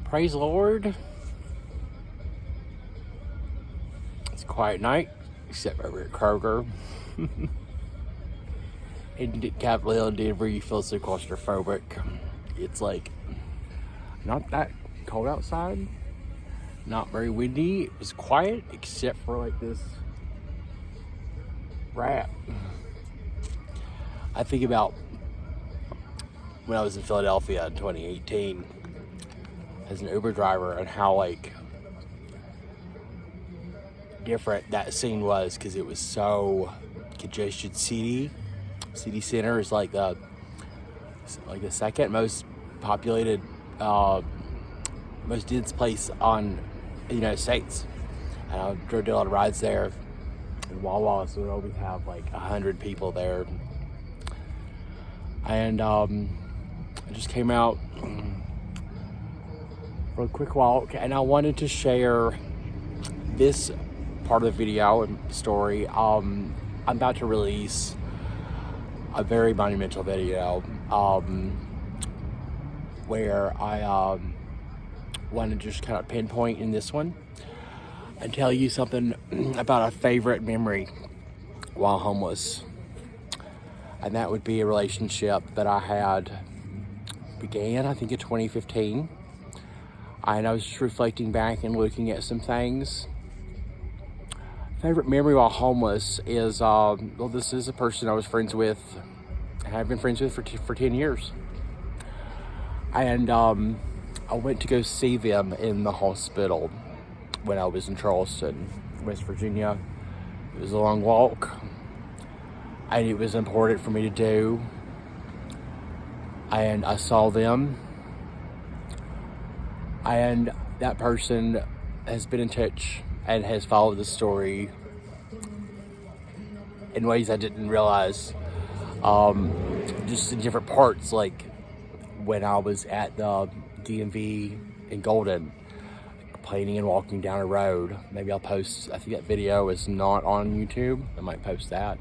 Praise the Lord. It's a quiet night, except over at Kroger. In Capitol Hill and Denver, you feel so claustrophobic. It's like not that cold outside, not very windy. It was quiet, except for like this rat. I think about when I was in Philadelphia in 2018 as an Uber driver and how like different that scene was, because it was so congested. City center is like the second most populated, most dense place on the United States. And I drove a lot of rides there. And Wawa, so we always have like 100 people there. And I just came out for a quick walk, and I wanted to share this part of the video and story. I'm about to release a very monumental video where I want to just kind of pinpoint in this one and tell you something about a favorite memory while homeless. And that would be a relationship that I had began, I think, in 2015. And I was just reflecting back and looking at some things. Favorite memory while homeless is, this is a person I was friends with, and I've been friends with for 10 years. And I went to go see them in the hospital when I was in Charleston, West Virginia. It was a long walk, and it was important for me to do. And I saw them, and that person has been in touch and has followed the story in ways I didn't realize, just in different parts. Like when I was at the DMV in Golden, complaining and walking down a road. Maybe I'll post, I think that video is not on YouTube. I might post that.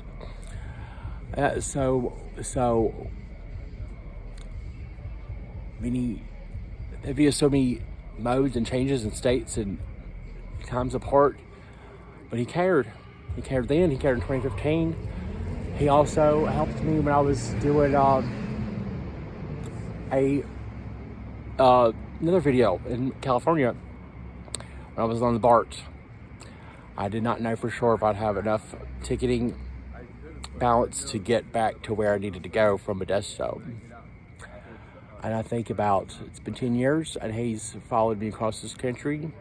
So many, there'd be so many modes and changes and states and times apart, but he cared. He cared then, he cared in 2015. He also helped me when I was doing another video in California when I was on the BART. I did not know for sure if I'd have enough ticketing balance to get back to where I needed to go from Modesto. And I think about, it's been 10 years, and he's followed me across this country.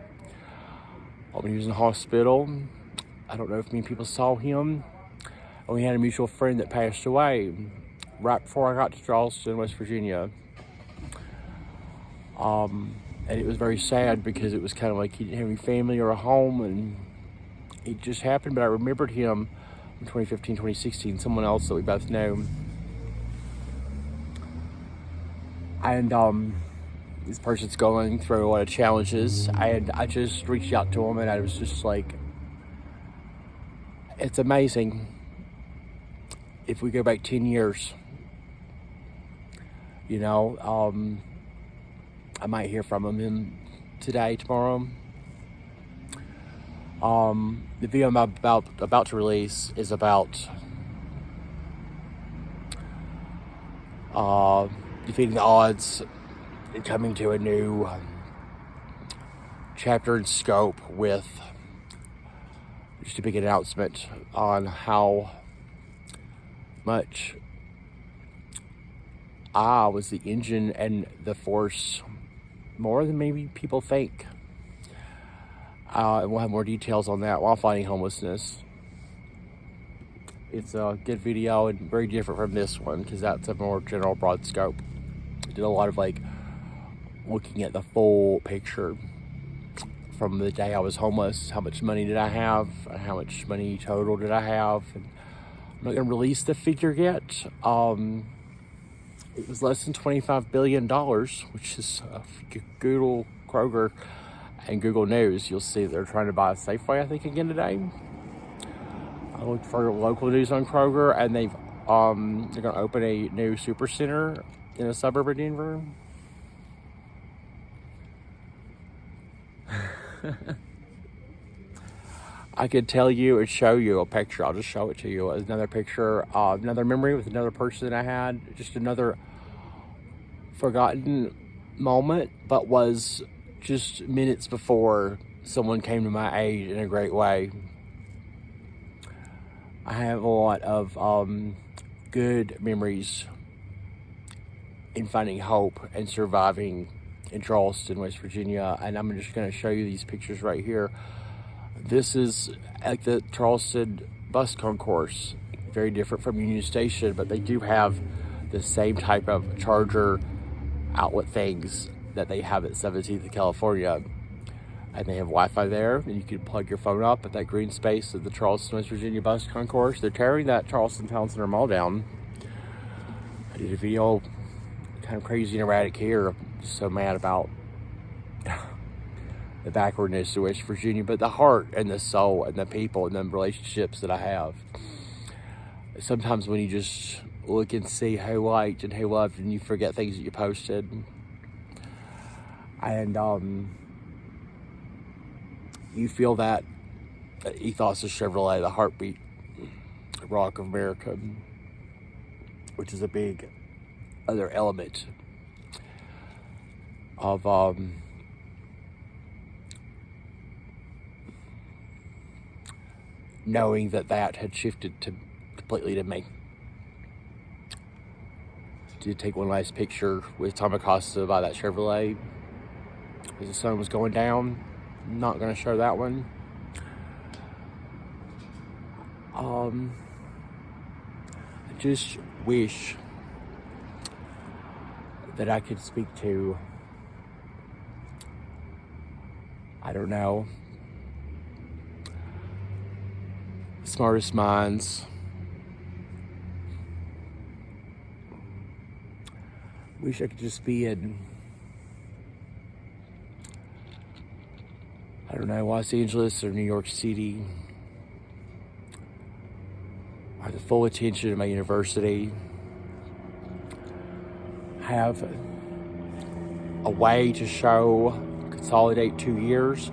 When he was in the hospital, I don't know if many people saw him. And we had a mutual friend that passed away right before I got to Charleston, West Virginia. And it was very sad because it was kind of like he didn't have any family or a home, and it just happened. But I remembered him in 2015, 2016, someone else that we both know. And this person's going through a lot of challenges, and I just reached out to him, and I was just like, it's amazing. If we go back 10 years, you know, I might hear from him today, tomorrow. The video I'm about to release is about defeating the odds and coming to a new chapter in scope with just a big announcement on how much I was the engine and the force more than maybe people think. And we'll have more details on that while fighting homelessness. It's a good video and very different from this one because that's a more general, broad scope. I did a lot of like looking at the full picture from the day I was homeless. How much money did I have? How much money total did I have? And I'm not gonna release the figure yet. It was less than $25 billion, which is Google, Kroger, and Google News. You'll see they're trying to buy a Safeway, I think, again today. I looked for local news on Kroger, and they're going to open a new super center in a suburb of Denver. I could tell you and show you a picture. I'll just show it to you. Another picture, another memory with another person I had. Just another forgotten moment, but was just minutes before someone came to my aid in a great way. I have a lot of good memories in finding hope and surviving in Charleston, West Virginia. And I'm just going to show you these pictures right here. This is at the Charleston bus concourse. Very different from Union Station, but they do have the same type of charger outlet things that they have at 17th in California. And they have Wi-Fi there, and you can plug your phone up at that green space at the Charleston, West Virginia bus concourse. They're tearing that Charleston Town Center Mall down. I did a video, kind of crazy and erratic here. I'm just so mad about the backwardness of West Virginia, but the heart and the soul and the people and the relationships that I have. Sometimes when you just look and see who liked and who loved, and you forget things that you posted. And you feel that ethos of Chevrolet, the heartbeat, rock of America, which is a big other element of knowing that had shifted to completely to me. Did take one last picture with Tom Acosta by that Chevrolet as the sun was going down. Not going to show that one. I just wish that I could speak to, I don't know, smartest minds, wish I could just be in, I don't know, Los Angeles or New York City, or the full attention of my university, have a way to consolidate 2 years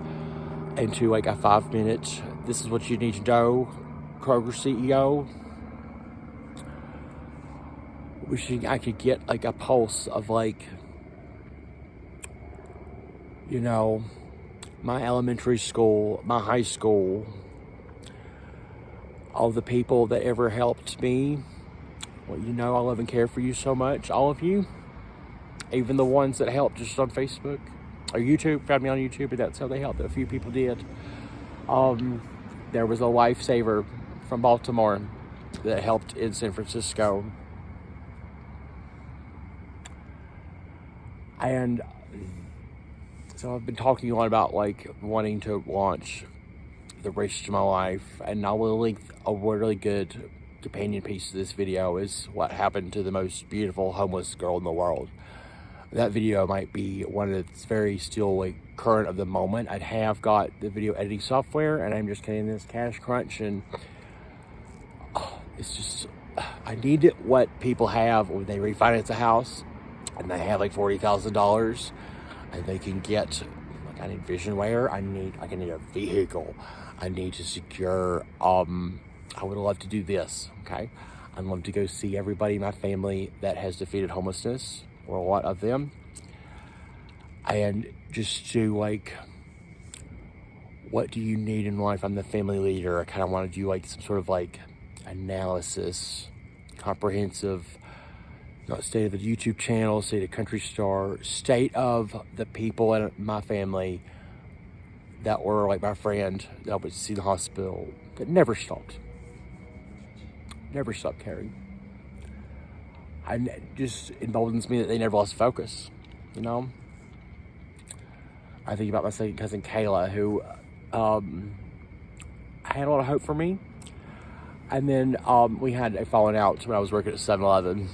into like a 5-minute, this is what you need to know, Kroger CEO. Wishing I could get like a pulse of like, you know, my elementary school, my high school, all the people that ever helped me. Well, you know, I love and care for you so much, all of you. Even the ones that helped just on Facebook or YouTube, found me on YouTube, and that's how they helped. A few people did. There was a lifesaver from Baltimore that helped in San Francisco. And so I've been talking a lot about like wanting to launch the rest of my life, and I will link a really good companion piece to this video is what happened to the most beautiful homeless girl in the world. That video might be one that's very still like current of the moment. I have got the video editing software, and I'm just getting this cash crunch, and it's just, I need what people have when they refinance a house and they have like $40,000 and they can get, like, I need vision wear, I need a vehicle, I need to secure, I would love to do this, okay? I'd love to go see everybody in my family that has defeated homelessness, or a lot of them, and just do like, what do you need in life? I'm the family leader. I kind of want to do like some sort of like analysis, comprehensive, not state of the YouTube channel, state of Country Star, state of the people in my family that were like my friend that I went to see in the hospital, that never stopped caring. And it just emboldens me that they never lost focus, you know? I think about my second cousin Kayla, who had a lot of hope for me. And then we had a falling out when I was working at 7-Eleven.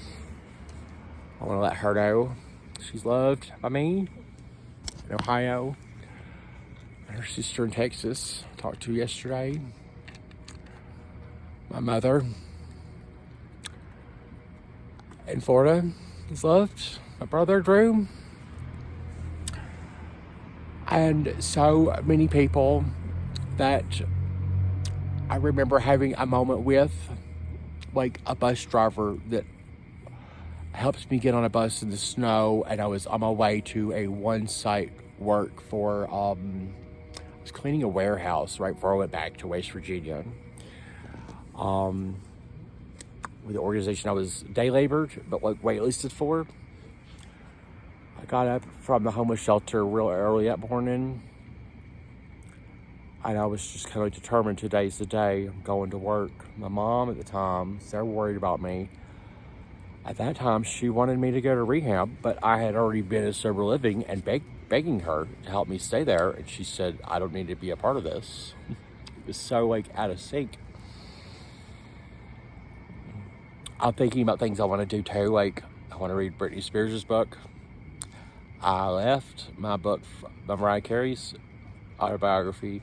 I want to let her know she's loved by me in Ohio. And her sister in Texas, I talked to yesterday. My mother in Florida is loved. My brother, Drew. And so many people that I remember having a moment with, like a bus driver that helps me get on a bus in the snow, and I was on my way to a one-site work for, I was cleaning a warehouse right before I went back to West Virginia. With the organization I was day labored, but like waitlisted for. I got up from the homeless shelter real early that morning, and I was just kind of determined today's the day I'm going to work. My mom at the time, so worried about me. At that time, she wanted me to go to rehab, but I had already been in sober living and begging her to help me stay there, and she said, I don't need to be a part of this. It was so like out of sync. I'm thinking about things I want to do too, like I want to read Britney Spears' book. I left my book, by Mariah Carey's autobiography,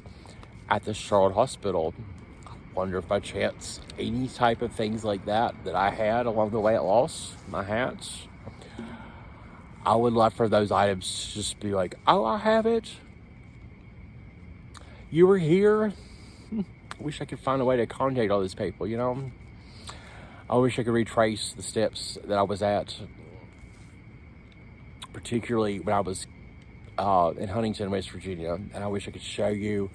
at the Charlotte Hospital. I wonder if by chance any type of things like that I had along the way at lost, my hats, I would love for those items to just be like, oh, I have it. You were here. I wish I could find a way to contact all these people, you know? I wish I could retrace the steps that I was at, particularly when I was in Huntington, West Virginia. And I wish I could show you,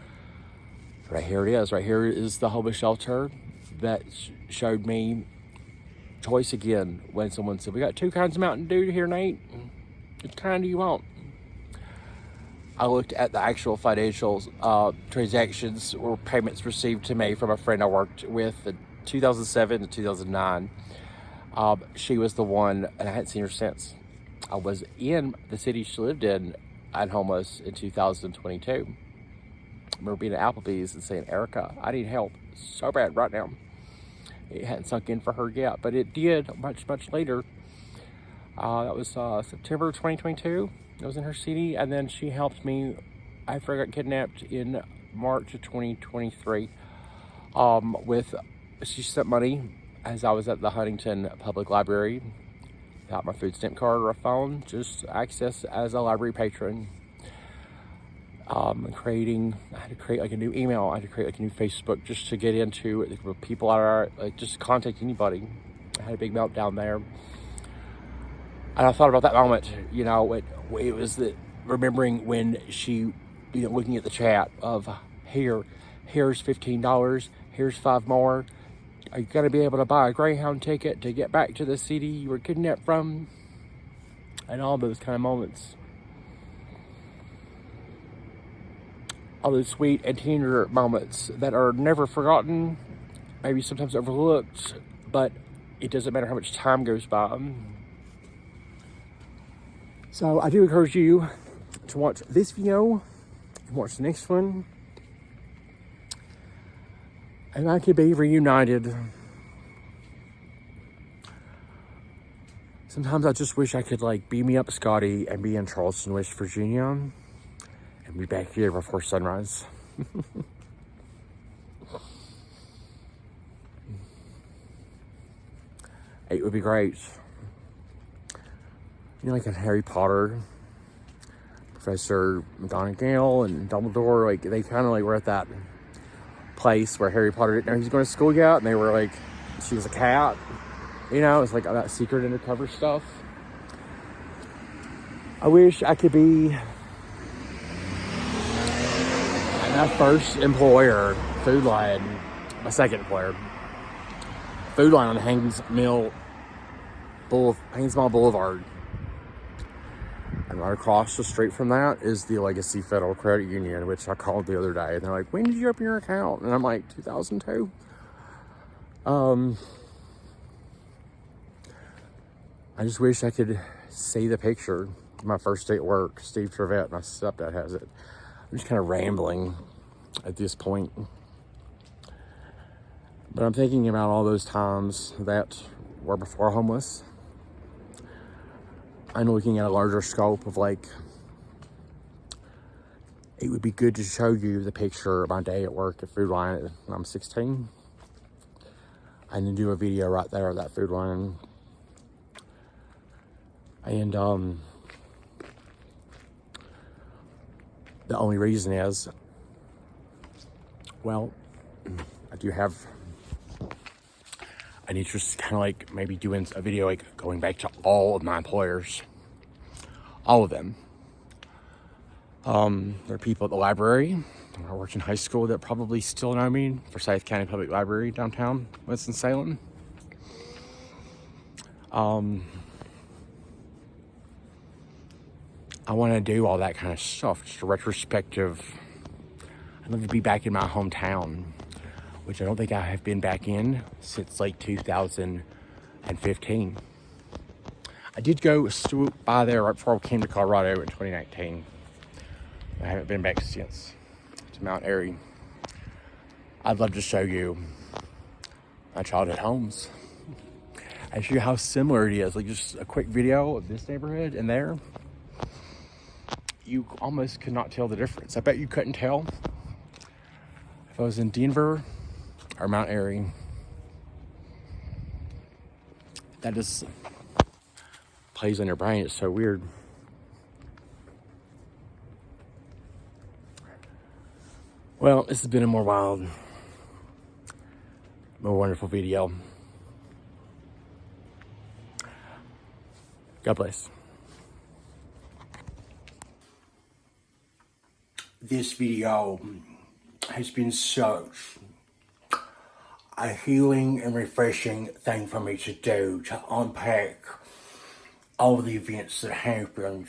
right here it is. Right here is the homeless shelter that showed me choice again when someone said, we got 2 kinds of Mountain Dew here, Nate. Which kind do you want? I looked at the actual financial transactions or payments received to me from a friend I worked with in 2007 to 2009. She was the one, and I hadn't seen her since. I was in the city she lived in and homeless in 2022. I remember being at Applebee's and saying, Erica, I need help so bad right now. It hadn't sunk in for her yet, but it did much, much later. That was September 2022. I was in her city, and then she helped me after I got kidnapped in March of 2023 she sent money as I was at the Huntington Public Library without my food stamp card or a phone, just access as a library patron. I had to create like a new email. I had to create like a new Facebook just to get into people that are like just contact anybody. I had a big meltdown there. And I thought about that moment, you know, it was remembering when she, looking at the chat of here's $15, here's 5 more. Are you going to be able to buy a Greyhound ticket to get back to the city you were kidnapped from? And all those kind of moments. All those sweet and tender moments that are never forgotten, maybe sometimes overlooked, but it doesn't matter how much time goes by. So I do encourage you to watch this video and watch the next one. And I could be reunited. Sometimes I just wish I could like beam me up Scotty and be in Charleston, West Virginia and be back here before sunrise. It would be great. Like in Harry Potter, Professor McGonagall and Dumbledore, like they kind of like were at that place where Harry Potter didn't know he was going to school yet, and they were like, she was a cat, it's like that secret undercover stuff. I wish I could be my first employer, Food Line, my second employer, Food Line on Haynes Mall Boulevard. And right across the street from that is the Legacy Federal Credit Union, which I called the other day. And they're like, when did you open your account? And I'm like, 2002. I just wish I could see the picture. My first day at work, Steve Trevette, my stepdad has it. I'm just kind of rambling at this point. But I'm thinking about all those times that were before homeless. I'm looking at a larger scope of like, it would be good to show you the picture of my day at work at Food Line when I'm 16. And then do a video right there of that Food Line. And The only reason is, well, I need to just kind of like maybe doing a video like going back to all of my employers, all of them. There are people at the library when I worked in high school that probably still know me, Forsyth County Public Library downtown Winston-Salem. I want to do all that kind of stuff, just a retrospective. I'd love to be back in my hometown, which I don't think I have been back in since like 2015. I did go swoop by there right before I came to Colorado in 2019. I haven't been back since, to Mount Airy. I'd love to show you my childhood homes and show you how similar it is. Like just a quick video of this neighborhood and there. You almost could not tell the difference. I bet you couldn't tell if I was in Denver or Mount Airy. That just plays on your brain. It's so weird. Well, this has been a more wild, more wonderful video. God bless. This video has been such a healing and refreshing thing for me to do, to unpack all the events that happened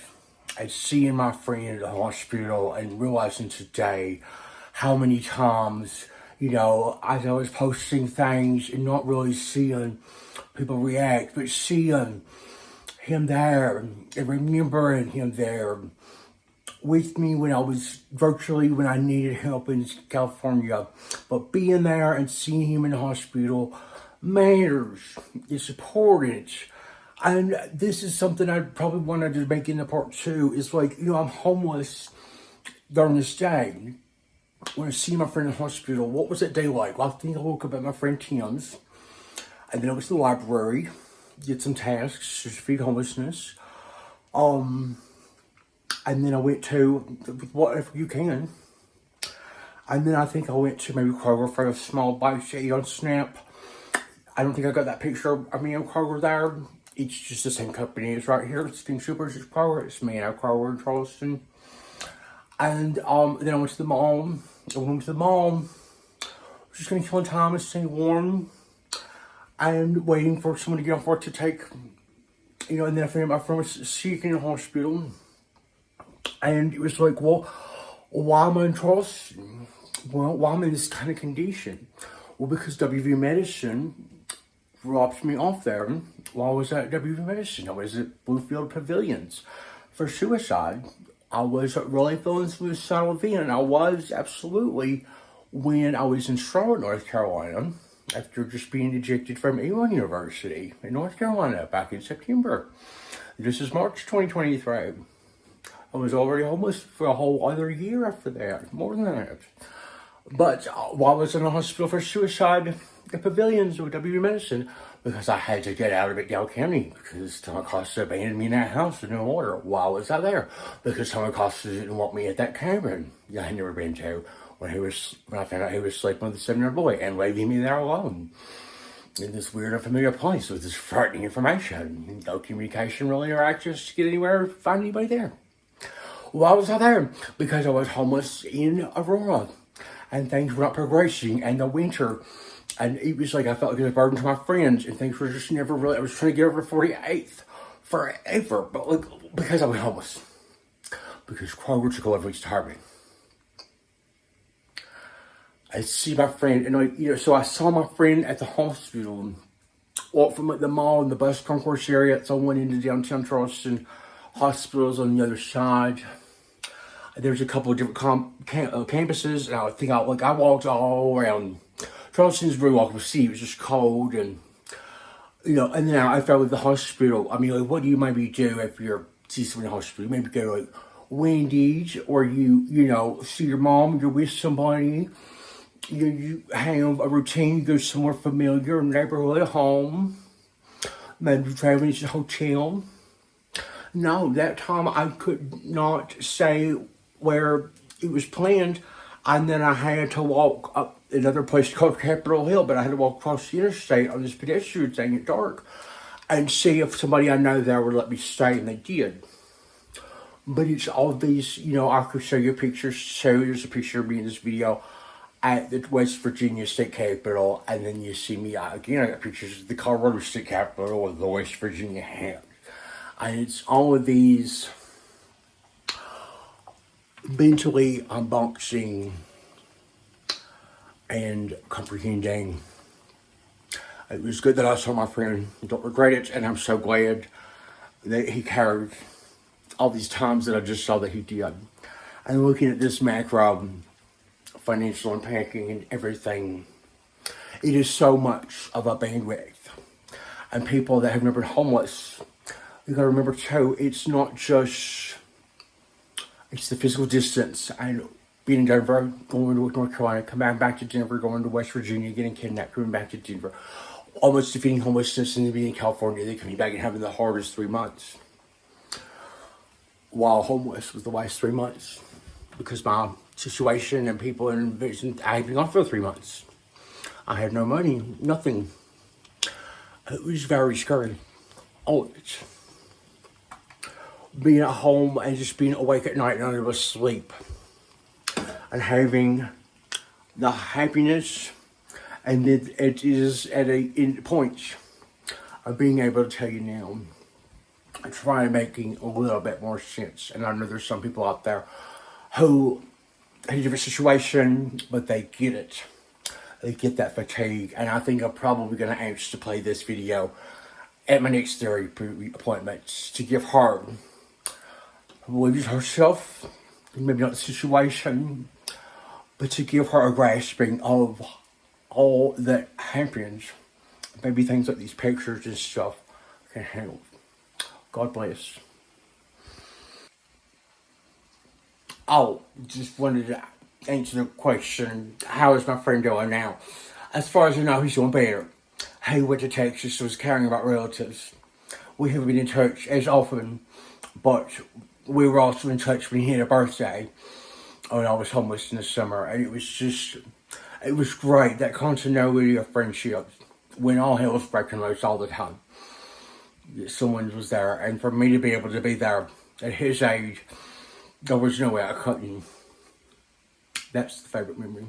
and seeing my friend at the hospital and realizing today how many times, you know, as I was posting things and not really seeing people react, but seeing him there and remembering him there with me when I was virtually when I needed help in California. But being there and seeing him in the hospital matters. It's important. And this is something I probably wanted to make in the part 2. It's like, you know, I'm homeless during this day. When I see my friend in the hospital, what was that day like? Well, I think I woke up at my friend Tim's, and then I went to the library, did some tasks to feed homelessness. And then I went to whatever you can. And then I think I went to maybe Kroger for a small bite to eat on Snap. I don't think I got that picture of me and Kroger there. It's just the same company as right here. It's King Supers, it's Kroger. It's me and our Kroger in Charleston. And then I went to the mall. Just gonna kill time and stay warm. And waiting for someone to get off work to take, you know, and then I found my friend was sick in the hospital. And it was like, well, why am I in Charleston? Well, why am I in this kind of condition? Well, because WV Medicine dropped me off there. While I was at WV Medicine, I was at Bluefield Pavilions for suicide. I was really feeling suicidal then. I was absolutely when I was in Charlotte, North Carolina, after just being ejected from Elon University in North Carolina back in September. This is March 2023. I was already homeless for a whole other year after that, more than that. But while I was in the hospital for suicide, the Pavilions with WV Medicine, because I had to get out of McDowell County because Tom Acosta abandoned me in that house with no order. Why was I there? Because Tom Acosta didn't want me at that cabin I had never been to when I found out he was sleeping with a 7-year-old boy and leaving me there alone in this weird unfamiliar place with this frightening information. No communication really or access to get anywhere or find anybody there. Why was I there? Because I was homeless in Aurora and things were not progressing and the winter. And it was like I felt like it was a burden to my friends, and things were just never really. I was trying to get over to 48th forever, but like because I was homeless, because Kroger took over each target. I see my friend, and so I saw my friend at the hospital, walk from like the mall and the bus concourse area. So I went into downtown Charleston hospitals on the other side. There's a couple of different campuses, and I think I walked all around. Charleston's very walkable city. It was just cold, and and then I felt with the hospital. I mean, like, what do you maybe do if you're see someone in the hospital? You maybe go to like Wendy's, or you see your mom. You're with somebody. You have a routine. You go somewhere familiar, a neighborhood, a home. Maybe traveling to a hotel. No, that time I could not say where it was planned, and then I had to walk up another place called Capitol Hill, but I had to walk across the interstate on this pedestrian thing at dark and see if somebody I know there would let me stay, and they did. But it's all these, I could show you pictures. So there's a picture of me in this video at the West Virginia State Capitol, and then you see me again. I got pictures of the Colorado State Capitol with the West Virginia hat. And it's all of these mentally unboxing and comprehending. It was good that I saw my friend. Don't regret it, and I'm so glad that he carried all these times that I just saw that he did. And looking at this macro financial unpacking and everything, it is so much of a bandwidth. And people that have never been homeless, you gotta remember too, it's not just, it's the physical distance and being in Denver, going to North Carolina, coming back to Denver, going to West Virginia, getting kidnapped, coming back to Denver, almost defeating homelessness, and then being in California, then coming back and having the hardest 3 months. While homeless was the last 3 months, because my situation and people in vision, I had been off for 3 months. I had no money, nothing. It was very scary. All of it. Being at home and just being awake at night and unable to sleep. And having the happiness, and it is at a point of being able to tell you now, try making a little bit more sense. And I know there's some people out there who had a different situation, but they get it. They get that fatigue. And I think I'm probably going to ask to play this video at my next therapy appointment to give her, believe herself, maybe not the situation, but to give her a grasping of all that happens. Maybe things like these pictures and stuff can help. God bless. Oh, just wanted to answer the question, how is my friend doing now? As far as I know, he's doing better. He went to Texas, was caring about relatives. We haven't been in touch as often, but we were also in touch when he had a birthday when I was homeless in the summer, and it was great, that continuity of friendship when all hell was breaking loose all the time. Someone was there, and for me to be able to be there at his age, there was no way I couldn't. That's the favorite memory.